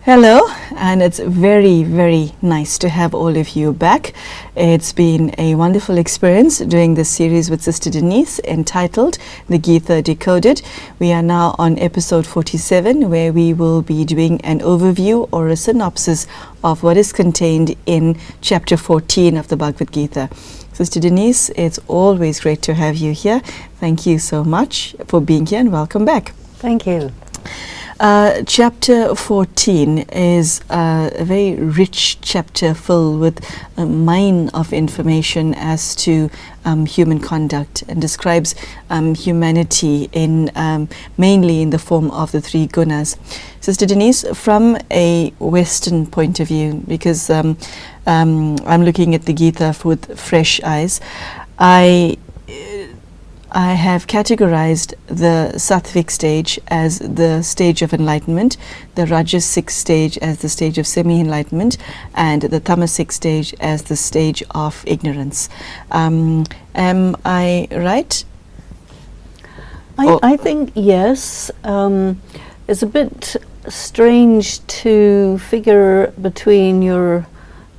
Hello, and it's very, very nice to have all of you back. It's been a wonderful experience doing this series with Sister Denise entitled The Gita Decoded. We are now on episode 47, where we will be doing an overview or a synopsis of what is contained in chapter 14 of the Bhagavad Gita. Sister Denise, it's always great to have you here. Thank you so much for being here and welcome back. Thank you. Chapter 14 is a very rich chapter filled with a mine of information as to human conduct and describes humanity in mainly in the form of the three gunas. Sister Denise, from a Western point of view, because I'm looking at the Gita with fresh eyes, I have categorized the Sattvic stage as the stage of enlightenment, the Rajasic stage as the stage of semi-enlightenment, and the Tamasic stage as the stage of ignorance. Am I right? I think yes. It's a bit strange to figure between your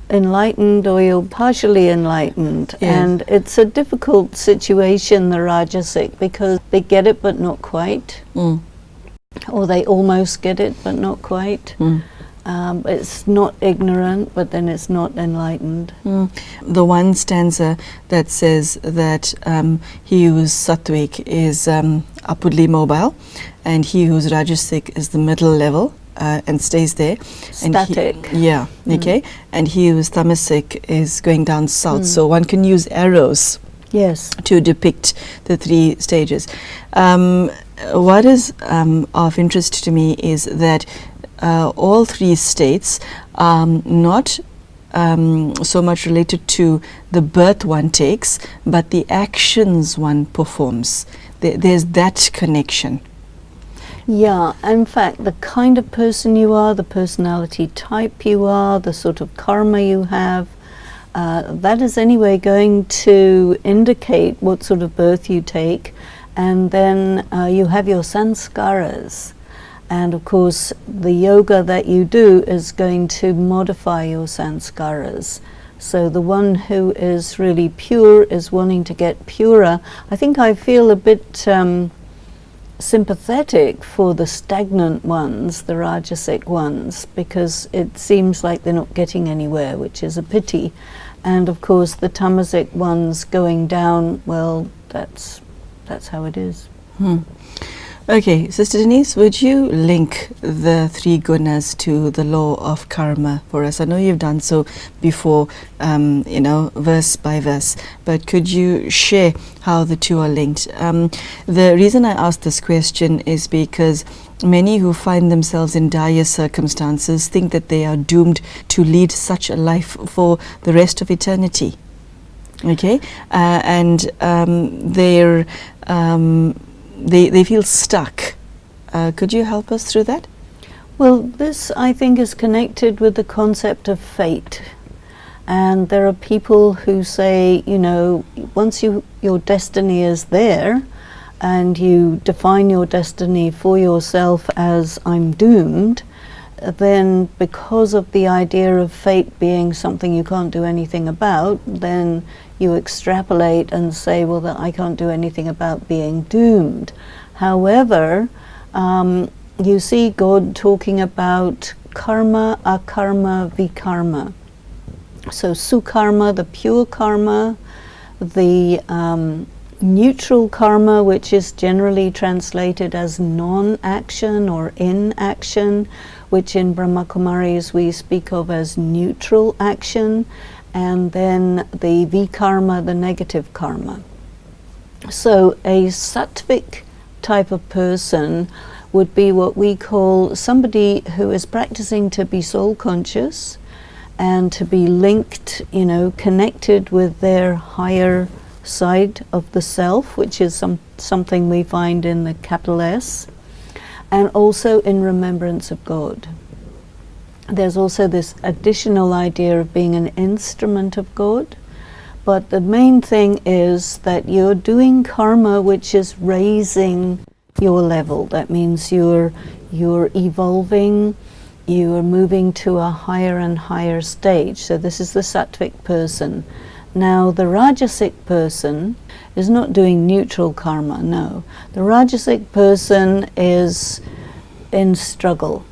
enlightened or you're partially enlightened, yes. And it's a difficult situation, the Rajasic, because they get it but not quite, or they almost get it but not quite. It's not ignorant, but then it's not enlightened. The one stanza that says that he who is Sattvic is upwardly mobile, and he who is Rajasic is the middle level. And stays there. Static. Okay. And he who is Tamasic is going down south. So one can use arrows to depict the three stages. What is of interest to me is that all three states are not so much related to the birth one takes, but the actions one performs. There's that connection. Yeah, in fact, the kind of person you are, the personality type you are, the sort of karma you have, that is anyway going to indicate what sort of birth you take. And then you have your sanskaras. And of course, the yoga that you do is going to modify your sanskaras. So the one who is really pure is wanting to get purer. I think I feel a bit sympathetic for the stagnant ones, the Rajasic ones, because it seems like they're not getting anywhere, which is a pity. And of course the Tamasic ones going down, well, that's how it is. Okay, Sister Denise, would you link the three gunas to the law of karma for us? I know you've done so before, verse by verse, but could you share how the two are linked? The reason I ask this question is because many who find themselves in dire circumstances think that they are doomed to lead such a life for the rest of eternity. Okay, and they feel stuck. Could you help us through that? Well, this I think is connected with the concept of fate. And there are people who say, once your destiny is there and you define your destiny for yourself as I'm doomed, then because of the idea of fate being something you can't do anything about, then you extrapolate and say, well, that I can't do anything about being doomed. However, you see God talking about karma, akarma, vikarma. So sukarma, the pure karma, the neutral karma, which is generally translated as non-action or inaction, which in Brahma Kumaris we speak of as neutral action, and then the vikarma, the negative karma. So a sattvic type of person would be what we call somebody who is practicing to be soul conscious and to be linked, connected with their higher side of the self, which is something we find in the capital S, and also in remembrance of God. There's also this additional idea of being an instrument of God, but the main thing is that you're doing karma which is raising your level. That means you're evolving, you are moving to a higher and higher stage. So this is the sattvic person. Now the rajasic person is not doing neutral karma, no. The rajasic person is in struggle.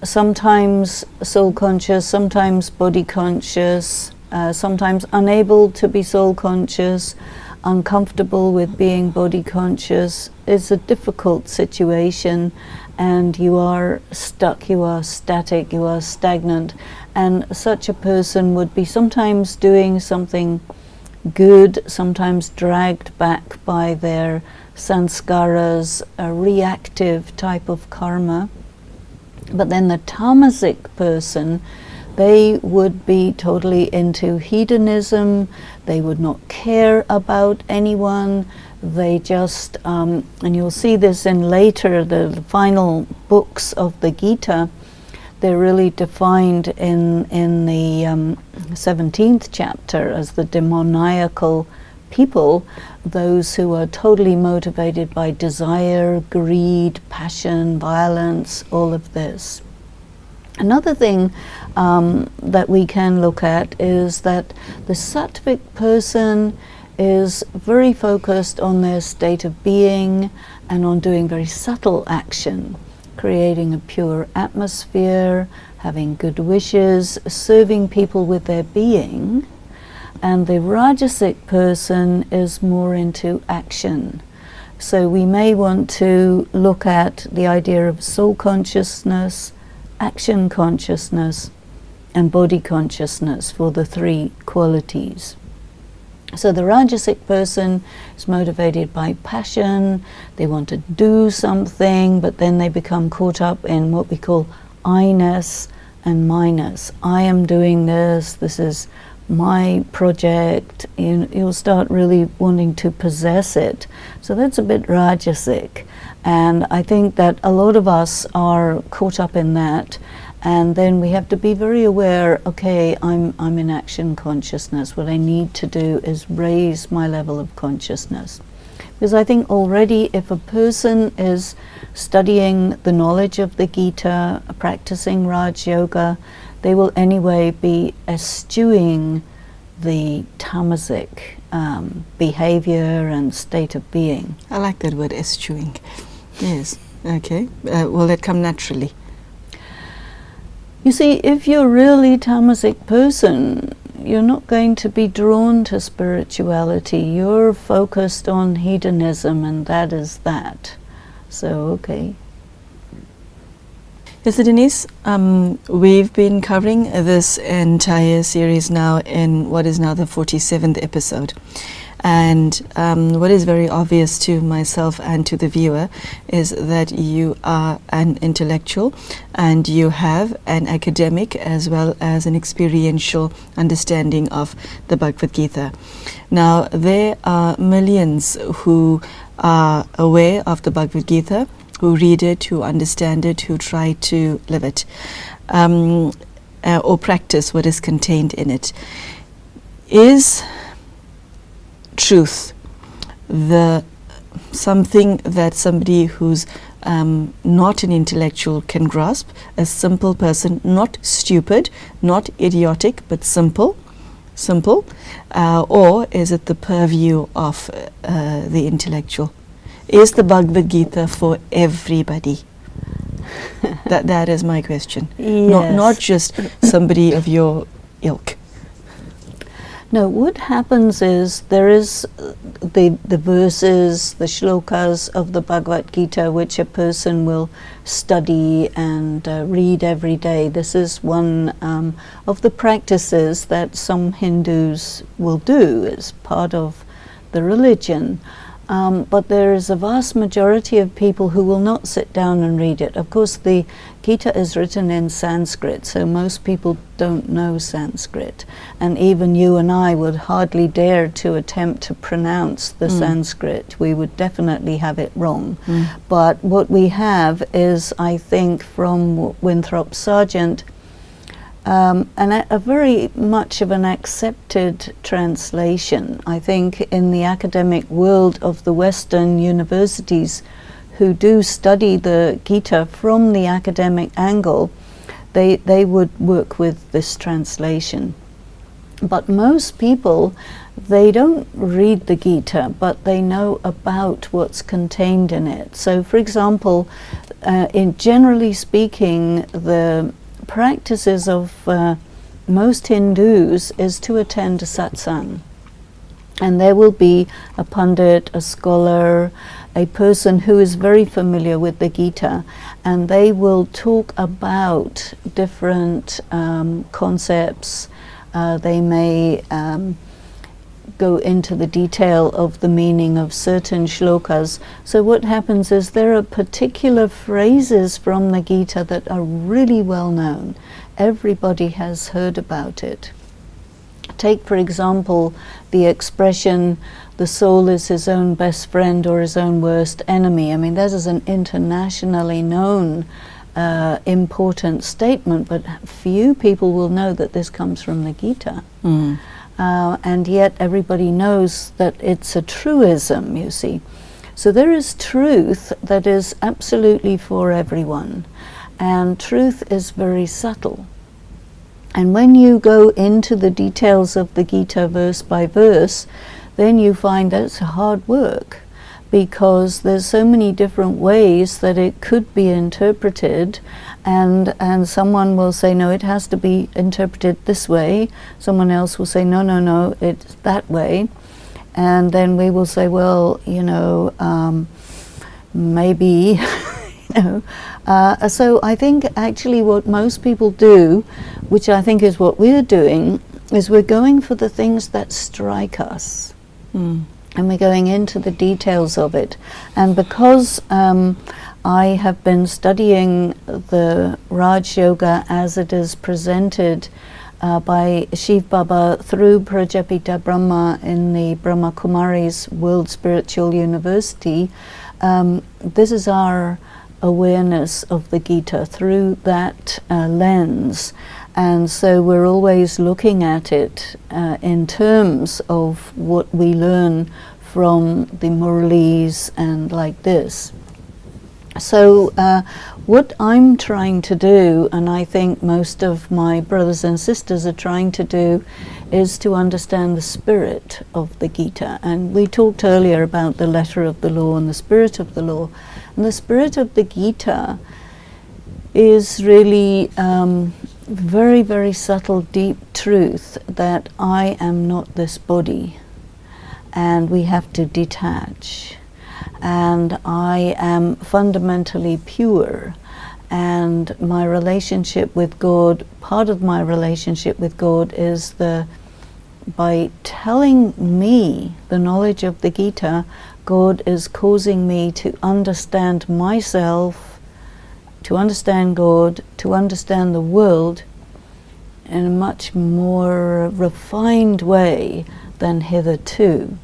Sometimes soul conscious, sometimes body conscious, sometimes unable to be soul conscious, uncomfortable with being body conscious. It's a difficult situation, and you are stuck, you are static, you are stagnant, and such a person would be sometimes doing something good, sometimes dragged back by their sanskaras, a reactive type of karma. But then the tamasic person, they would be totally into hedonism, they would not care about anyone, they just, and you'll see this in later, the final books of the Gita, they're really defined in the 17th chapter as the demoniacal people, those who are totally motivated by desire, greed, passion, violence, all of this. Another thing that we can look at is that the sattvic person is very focused on their state of being and on doing very subtle action, creating a pure atmosphere, having good wishes, serving people with their being. And the rajasic person is more into action. So we may want to look at the idea of soul consciousness, action consciousness, and body consciousness for the three qualities. So the rajasic person is motivated by passion, they want to do something, but then they become caught up in what we call I-ness and my-ness. I am doing this, this is my project. You'll start really wanting to possess it. So that's a bit rajasic. And I think that a lot of us are caught up in that. And then we have to be very aware, okay, I'm in action consciousness. What I need to do is raise my level of consciousness. Because I think already if a person is studying the knowledge of the Gita, practicing Raj Yoga, they will anyway be eschewing the tamasic behavior and state of being. I like that word, eschewing. Yes, okay. Will that come naturally? You see, if you're really tamasic person, you're not going to be drawn to spirituality. You're focused on hedonism, and that is that. So, okay. Yes, so Denise, we've been covering this entire series now in what is now the 47th episode. And what is very obvious to myself and to the viewer is that you are an intellectual and you have an academic as well as an experiential understanding of the Bhagavad Gita. Now, there are millions who are aware of the Bhagavad Gita, who read it, who understand it, who try to live it, or practice what is contained in it. Is truth something that somebody who's not an intellectual can grasp? A simple person, not stupid, not idiotic, but simple, or is it the purview of the intellectual? Is the Bhagavad Gita for everybody? That is my question. Yes. Not just somebody of your ilk. No, what happens is there is the verses, the shlokas of the Bhagavad Gita which a person will study and read every day. This is one of the practices that some Hindus will do as part of the religion. But there is a vast majority of people who will not sit down and read it. Of course, the Gita is written in Sanskrit, so most people don't know Sanskrit. And even you and I would hardly dare to attempt to pronounce the Sanskrit. We would definitely have it wrong. But what we have is, I think, from Winthrop Sargent, a very much of an accepted translation. I think in the academic world of the Western universities who do study the Gita from the academic angle, they would work with this translation. But most people, they don't read the Gita, but they know about what's contained in it. So, for example, in generally speaking, the practices of most Hindus is to attend a satsang. And there will be a pundit, a scholar, a person who is very familiar with the Gita, and they will talk about different concepts. They may go into the detail of the meaning of certain shlokas. So what happens is there are particular phrases from the Gita that are really well known. Everybody has heard about it. Take, for example, the expression, the soul is his own best friend or his own worst enemy. I mean, this is an internationally known important statement, but few people will know that this comes from the Gita. And yet everybody knows that it's a truism, you see. So there is truth that is absolutely for everyone, and truth is very subtle. And when you go into the details of the Gita verse by verse, then you find that it's hard work, because there's so many different ways that it could be interpreted, and someone will say, no, it has to be interpreted this way. Someone else will say, no, it's that way. And then we will say, well, maybe, so I think actually what most people do, which I think is what we're doing, is we're going for the things that strike us. And we're going into the details of it. And because I have been studying the Raj Yoga as it is presented by Shiv Baba through Prajapita Brahma in the Brahma Kumari's World Spiritual University, this is our awareness of the Gita through that lens. And so we're always looking at it in terms of what we learn from the Muralis and like this. So what I'm trying to do, and I think most of my brothers and sisters are trying to do, is to understand the spirit of the Gita. And we talked earlier about the letter of the law and the spirit of the law. And the spirit of the Gita is really very, very subtle, deep truth that I am not this body, and we have to detach. And I am fundamentally pure, and my relationship with God, part of my relationship with God is by telling me the knowledge of the Gita, God is causing me to understand myself, to understand God, to understand the world in a much more refined way than hitherto.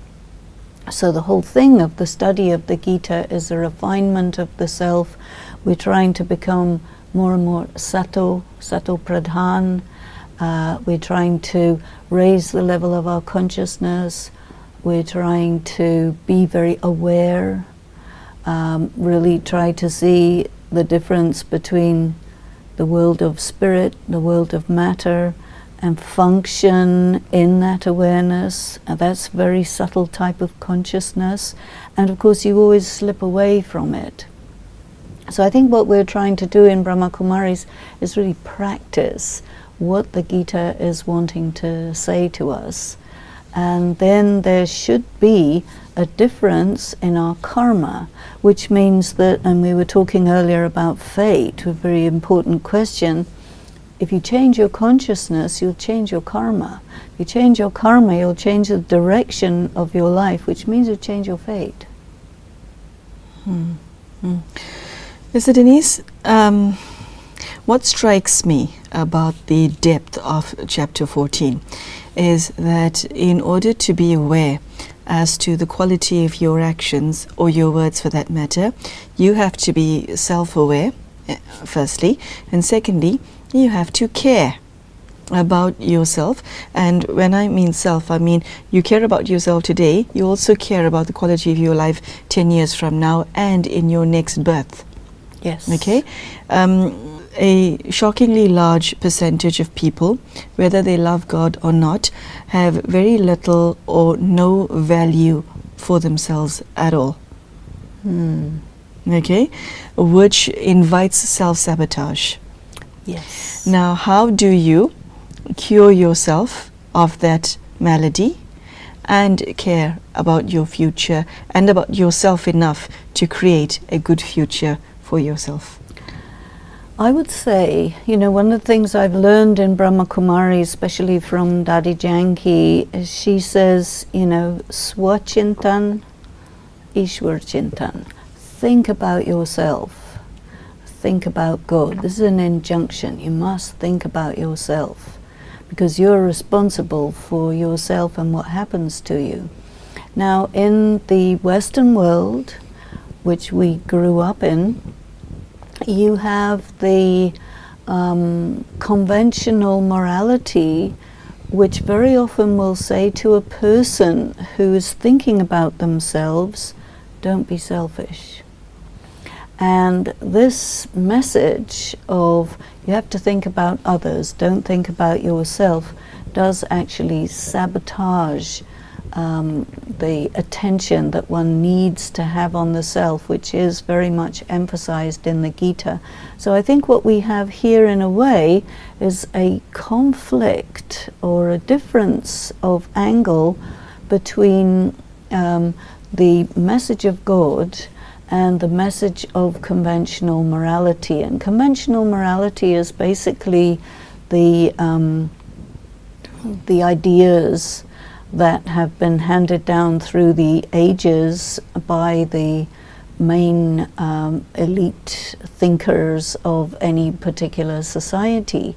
So the whole thing of the study of the Gita is a refinement of the self. We're trying to become more and more sato pradhan. We're trying to raise the level of our consciousness. We're trying to be very aware, really try to see the difference between the world of spirit, the world of matter, and function in that awareness. That's a very subtle type of consciousness, and of course you always slip away from it. So I think what we're trying to do in Brahma Kumaris is really practice what the Gita is wanting to say to us, and then there should be a difference in our karma, which means that, and we were talking earlier about fate, a very important question. If you change your consciousness, you'll change your karma. If you change your karma, you'll change the direction of your life, which means you'll change your fate. Mr. Denise, what strikes me about the depth of chapter 14 is that in order to be aware as to the quality of your actions, or your words for that matter, you have to be self-aware, firstly, and secondly, you have to care. about yourself. And when I mean self, I mean you care about yourself today, you also care about the quality of your life 10 years from now and in your next birth. Yes. Okay? A shockingly large percentage of people, whether they love God or not, have very little or no value for themselves at all. Okay? Which invites self-sabotage. Yes. Now, how do you cure yourself of that malady and care about your future and about yourself enough to create a good future for yourself? I would say, one of the things I've learned in Brahma Kumari, especially from Dadi Janki, is she says, Swachintan, Ishwar Chintan. Think about yourself. Think about God. This is an injunction. You must think about yourself because you're responsible for yourself and what happens to you. Now, in the Western world, which we grew up in, you have the conventional morality, which very often will say to a person who is thinking about themselves, don't be selfish. And this message of you have to think about others, don't think about yourself, does actually sabotage the attention that one needs to have on the self, which is very much emphasized in the Gita. So I think what we have here in a way is a conflict or a difference of angle between the message of God and the message of conventional morality. And conventional morality is basically the ideas that have been handed down through the ages by the main elite thinkers of any particular society.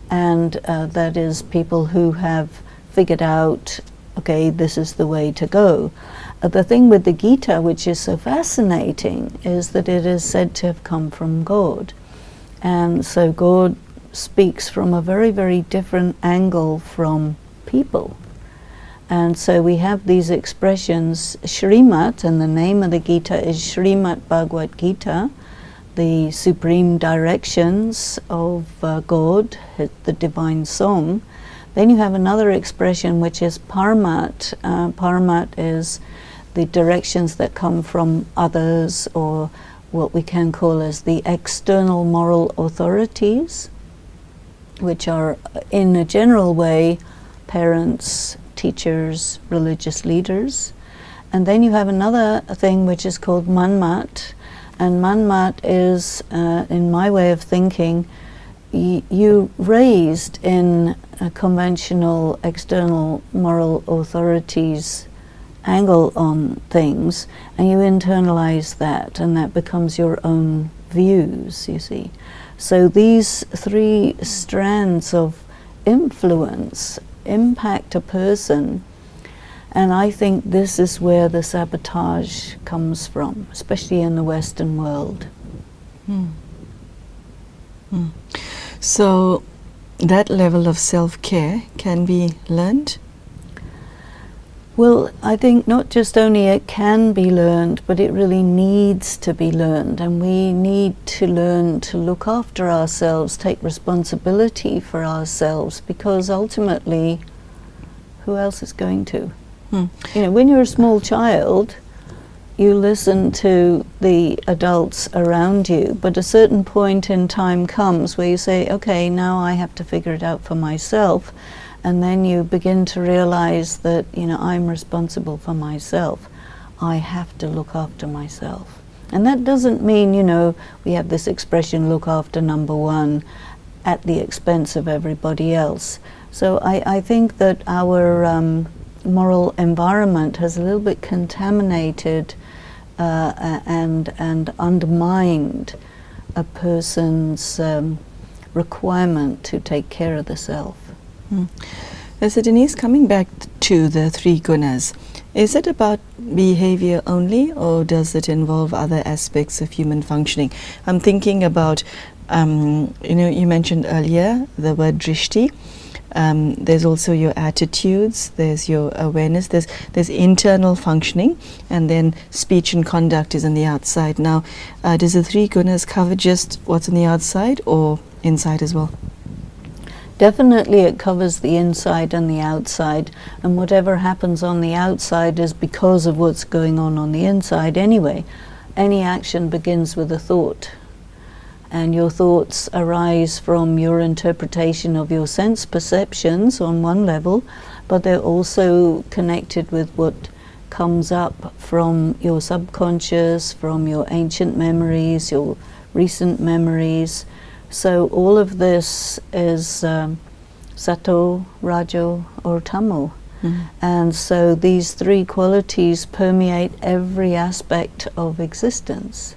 And that is people who have figured out, okay, this is the way to go. The thing with the Gita, which is so fascinating, is that it is said to have come from God. And so God speaks from a very, very different angle from people. And so we have these expressions, Shrimat, and the name of the Gita is Srimad Bhagavad Gita, the supreme directions of God, the divine song. Then you have another expression which is Paramat. Paramat is the directions that come from others, or what we can call as the external moral authorities, which are in a general way parents, teachers, religious leaders. And then you have another thing which is called Manmat, and Manmat is, in my way of thinking, you raised in a conventional external moral authorities angle on things, and you internalize that, and that becomes your own views, you see. So these three strands of influence impact a person, and I think this is where the sabotage comes from, especially in the Western world. So that level of self-care can be learned? Well, I think not just only it can be learned, but it really needs to be learned, and we need to learn to look after ourselves, take responsibility for ourselves, because ultimately, who else is going to? When you're a small child, you listen to the adults around you, but a certain point in time comes where you say, okay, now I have to figure it out for myself. And then you begin to realize that, I'm responsible for myself. I have to look after myself. And that doesn't mean, we have this expression, look after number one, at the expense of everybody else. So I think that our moral environment has a little bit contaminated and undermined a person's requirement to take care of the self. So Denise, coming back to the three gunas, is it about behavior only, or does it involve other aspects of human functioning? I'm thinking about, you mentioned earlier the word drishti. There's also your attitudes, there's your awareness, there's internal functioning, and then speech and conduct is on the outside. Now, does the 3 gunas cover just what's on the outside or inside as well? Definitely it covers the inside and the outside, and whatever happens on the outside is because of what's going on the inside anyway. Any action begins with a thought, and your thoughts arise from your interpretation of your sense perceptions on one level, but they're also connected with what comes up from your subconscious, from your ancient memories, your recent memories. So all of this is sato, rajo, or tamo. And so these 3 qualities permeate every aspect of existence.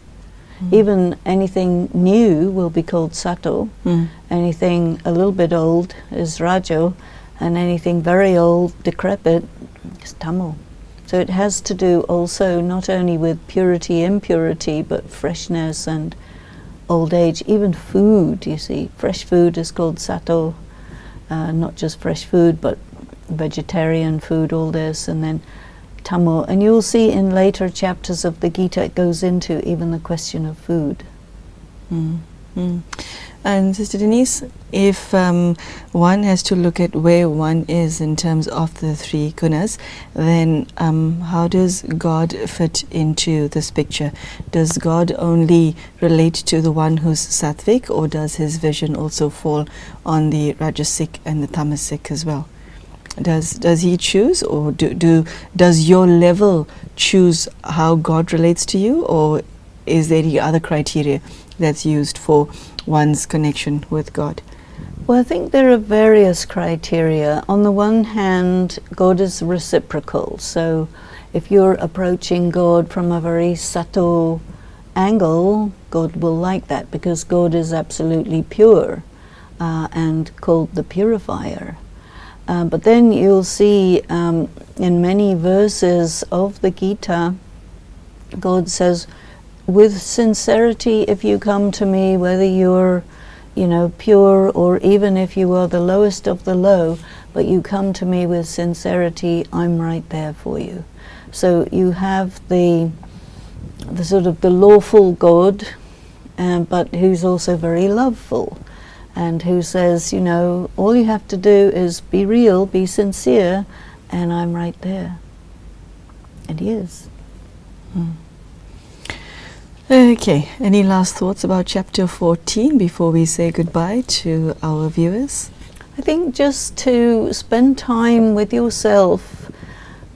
Even anything new will be called sato, anything a little bit old is rajo, and anything very old, decrepit, is tamo. So it has to do also not only with purity, impurity, but freshness and old age. Even food, you see, fresh food is called sato, not just fresh food, but vegetarian food, all this, and then tamo. And you'll see in later chapters of the Gita it goes into even the question of food. And Sister Denise, if one has to look at where one is in terms of the 3 gunas, then how does God fit into this picture? Does God only relate to the one who's sattvic, or does his vision also fall on the rajasic and the tamasic as well? Does he choose, or does your level choose how God relates to you, or is there any other criteria that's used for one's connection with God? Well, I think there are various criteria. On the one hand, God is reciprocal. So if you're approaching God from a very subtle angle, God will like that, because God is absolutely pure and called the purifier. But then you'll see in many verses of the Gita, God says, with sincerity, if you come to me, whether you're, pure, or even if you are the lowest of the low, but you come to me with sincerity, I'm right there for you. So you have the sort of the lawful God, but who's also very loveful, and who says, all you have to do is be real, be sincere, and I'm right there. And he is. Okay, any last thoughts about chapter 14 before we say goodbye to our viewers? I think just to spend time with yourself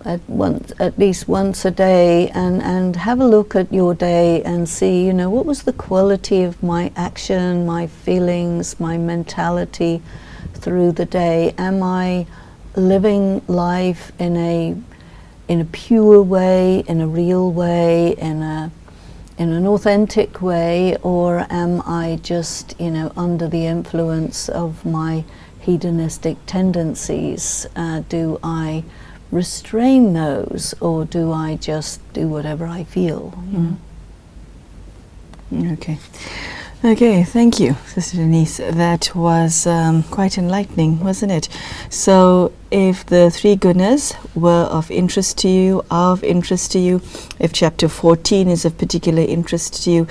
at least once a day, and have a look at your day and see, what was the quality of my action, my feelings, my mentality through the day. Am I living life in a pure way, in a real way, in an authentic way, or am I just, under the influence of my hedonistic tendencies? Do I restrain those, or do I just do whatever I feel? Okay, thank you, Sister Denise. That was quite enlightening, wasn't it? So if the 3 gunas were of interest to you, if chapter 14 is of particular interest to you,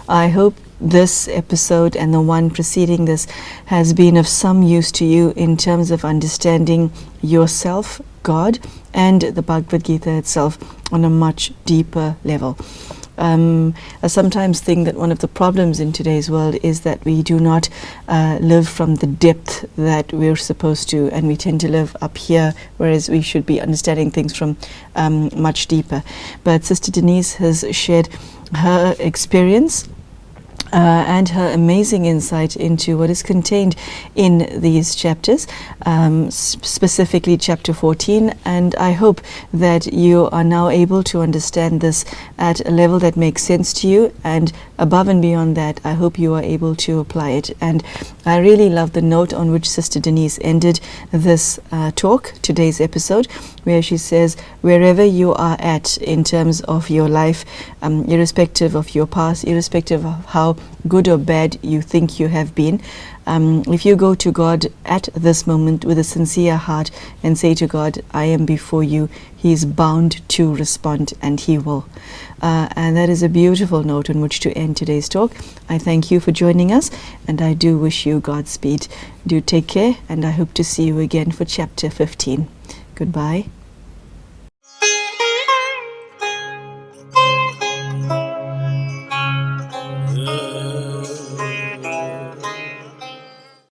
I hope this episode and the one preceding this has been of some use to you in terms of understanding yourself, God, and the Bhagavad Gita itself on a much deeper level. I sometimes think that one of the problems in today's world is that we do not live from the depth that we're supposed to, and we tend to live up here, whereas we should be understanding things from much deeper. But Sister Denise has shared her experience and her amazing insight into what is contained in these chapters, specifically chapter 14, and I hope that you are now able to understand this at a level that makes sense to you, and above and beyond that, I hope you are able to apply it. And I really love the note on which Sister Denise ended this talk, today's episode, where she says, wherever you are at in terms of your life, irrespective of your past, irrespective of how good or bad you think you have been, if you go to God at this moment with a sincere heart and say to God, I am before you, He is bound to respond, and He will. And that is a beautiful note on which to end today's talk. I thank you for joining us, and I do wish you Godspeed. Do take care, and I hope to see you again for chapter 15. Goodbye.